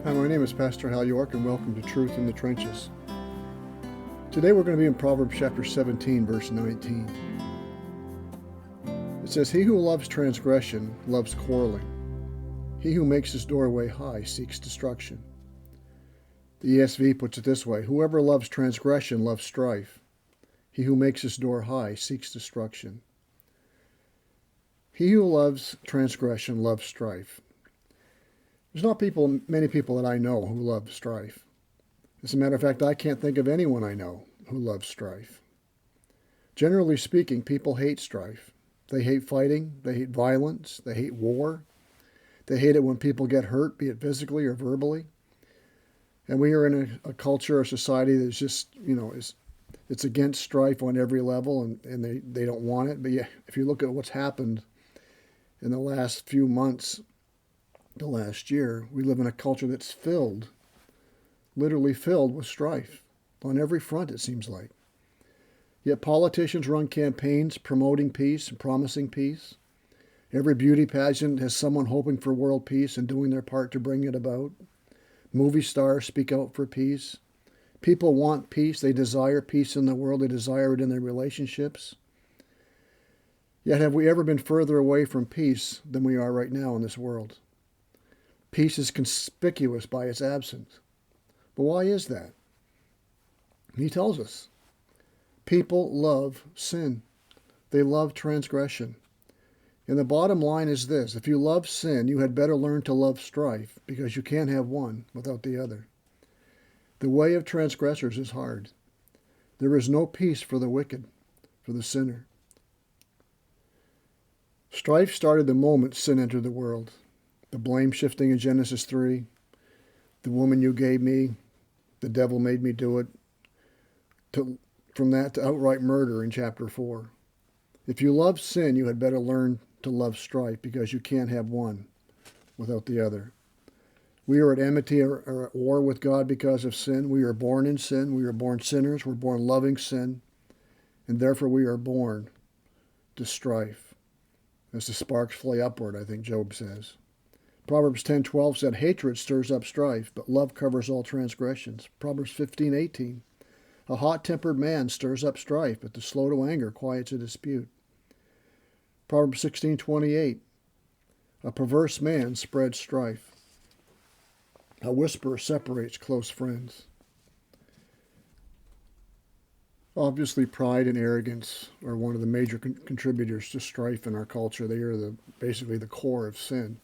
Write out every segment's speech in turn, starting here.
Hi, my name is Pastor Hal York, and welcome to Truth in the Trenches. Today we're going to be in Proverbs chapter 17, verse 19. It says, "He who loves transgression loves quarreling. He who makes his doorway high seeks destruction." The ESV puts it this way: "Whoever loves transgression loves strife. He who makes his door high seeks destruction." He who loves transgression loves strife. There's not many people that I know who love strife. As a matter of fact, I can't think of anyone I know who loves strife. Generally speaking, people hate strife. They hate fighting, they hate violence, they hate war. They hate it when people get hurt, be it physically or verbally. And we are in a culture, a society that's just, it's against strife on every level, and they don't want it. But yeah, if you look at what's happened in the last few months, the last year, we live in a culture that's filled, literally filled with strife on every front, it seems like. Yet politicians run campaigns promoting peace and promising peace. Every beauty pageant has someone hoping for world peace and doing their part to bring it about. Movie stars speak out for peace. People want peace. They desire peace in the world. They desire it in their relationships. Yet have we ever been further away from peace than we are right now in this world? Peace is conspicuous by its absence. But why is that? He tells us. People love sin. They love transgression. And the bottom line is this: if you love sin, you had better learn to love strife, because you can't have one without the other. The way of transgressors is hard. There is no peace for the wicked, for the sinner. Strife started the moment sin entered the world. The blame shifting in Genesis 3, the woman you gave me, the devil made me do it, from that to outright murder in chapter 4. If you love sin, you had better learn to love strife, because you can't have one without the other. We are at enmity or at war with God because of sin. We are born in sin. We are born sinners. We're born loving sin. And therefore we are born to strife. As the sparks fly upward, I think Job says. Proverbs 10:12 said, "Hatred stirs up strife, but love covers all transgressions." Proverbs 15:18, "A hot-tempered man stirs up strife, but the slow to anger quiets a dispute." Proverbs 16:28, "A perverse man spreads strife. A whisper separates close friends." Obviously, pride and arrogance are one of the major contributors to strife in our culture. They are basically the core of sin.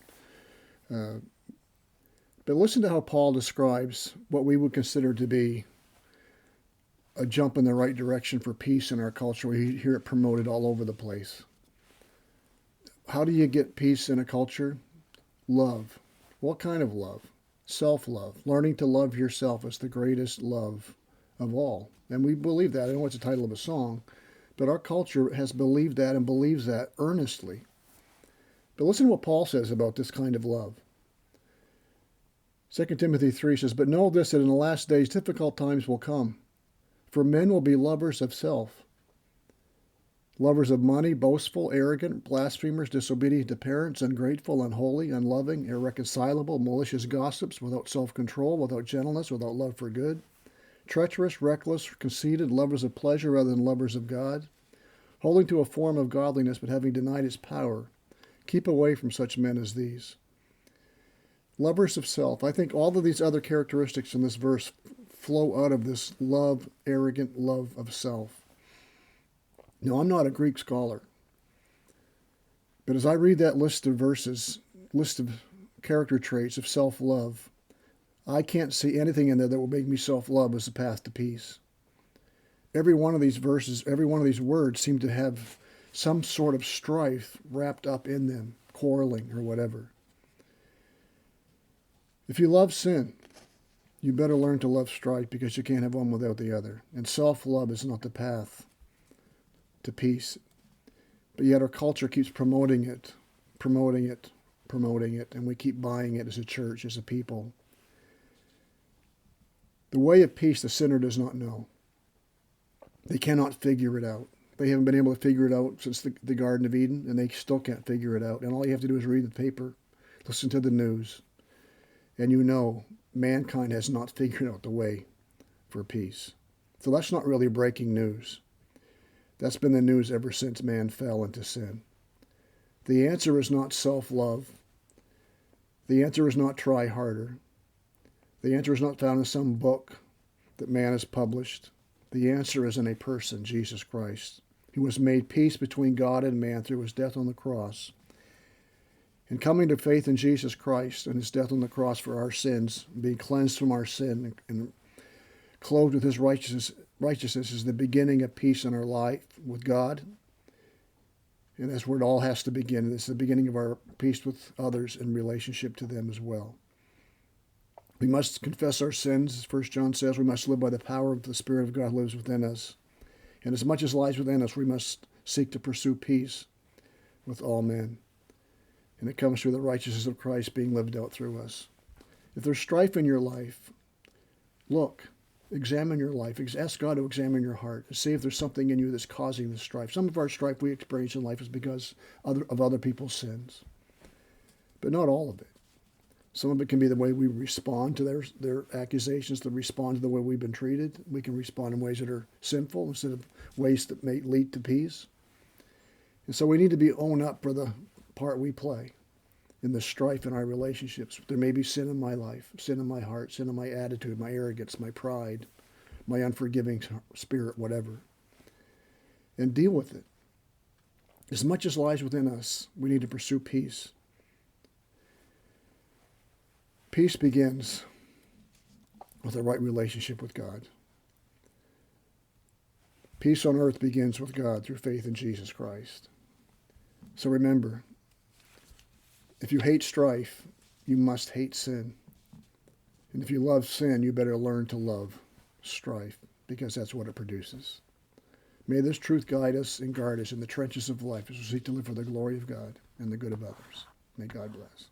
But listen to how Paul describes what we would consider to be a jump in the right direction for peace in our culture. We hear it promoted all over the place. How do you get peace in a culture? Love. What kind of love? Self-love. Learning to love yourself is the greatest love of all. And we believe that. I know it's the title of a song, but our culture has believed that and believes that earnestly. But listen to what Paul says about this kind of love. 2 Timothy 3 says, "But know this, that in the last days difficult times will come. For men will be lovers of self, lovers of money, boastful, arrogant, blasphemers, disobedient to parents, ungrateful, unholy, unloving, irreconcilable, malicious gossips, without self-control, without gentleness, without love for good, treacherous, reckless, conceited, lovers of pleasure rather than lovers of God, holding to a form of godliness but having denied its power. Keep away from such men as these." Lovers of self. I think all of these other characteristics in this verse flow out of this love, arrogant love of self. Now, I'm not a Greek scholar, but as I read that list of verses, list of character traits of self-love, I can't see anything in there that will make me self-love as the path to peace. Every one of these verses, every one of these words seem to have some sort of strife wrapped up in them, quarreling or whatever. If you love sin, you better learn to love strife, because you can't have one without the other. And self-love is not the path to peace. But yet our culture keeps promoting it, and we keep buying it as a church, as a people. The way of peace the sinner does not know. They cannot figure it out. They haven't been able to figure it out since the Garden of Eden, and they still can't figure it out. And all you have to do is read the paper, listen to the news, and you know mankind has not figured out the way for peace. So that's not really breaking news. That's been the news ever since man fell into sin. The answer is not self-love. The answer is not try harder. The answer is not found in some book that man has published. The answer is in a person, Jesus Christ, who has made peace between God and man through his death on the cross. And coming to faith in Jesus Christ and his death on the cross for our sins, being cleansed from our sin and clothed with his righteousness is the beginning of peace in our life with God. And that's where it all has to begin. It's the beginning of our peace with others in relationship to them as well. We must confess our sins, as 1 John says. We must live by the power of the Spirit of God who lives within us. And as much as lies within us, we must seek to pursue peace with all men. And it comes through the righteousness of Christ being lived out through us. If there's strife in your life, look, examine your life. Ask God to examine your heart and see if there's something in you that's causing the strife. Some of our strife we experience in life is because of other people's sins, but not all of it. Some of it can be the way we respond to their accusations, to respond to the way we've been treated. We can respond in ways that are sinful instead of ways that may lead to peace. And so we need to own up for the part we play in the strife in our relationships. There may be sin in my life, sin in my heart, sin in my attitude, my arrogance, my pride, my unforgiving spirit, whatever. And deal with it. As much as lies within us, we need to pursue peace. Peace begins with a right relationship with God. Peace on earth begins with God through faith in Jesus Christ. So remember, if you hate strife, you must hate sin. And if you love sin, you better learn to love strife, because that's what it produces. May this truth guide us and guard us in the trenches of life as we seek to live for the glory of God and the good of others. May God bless.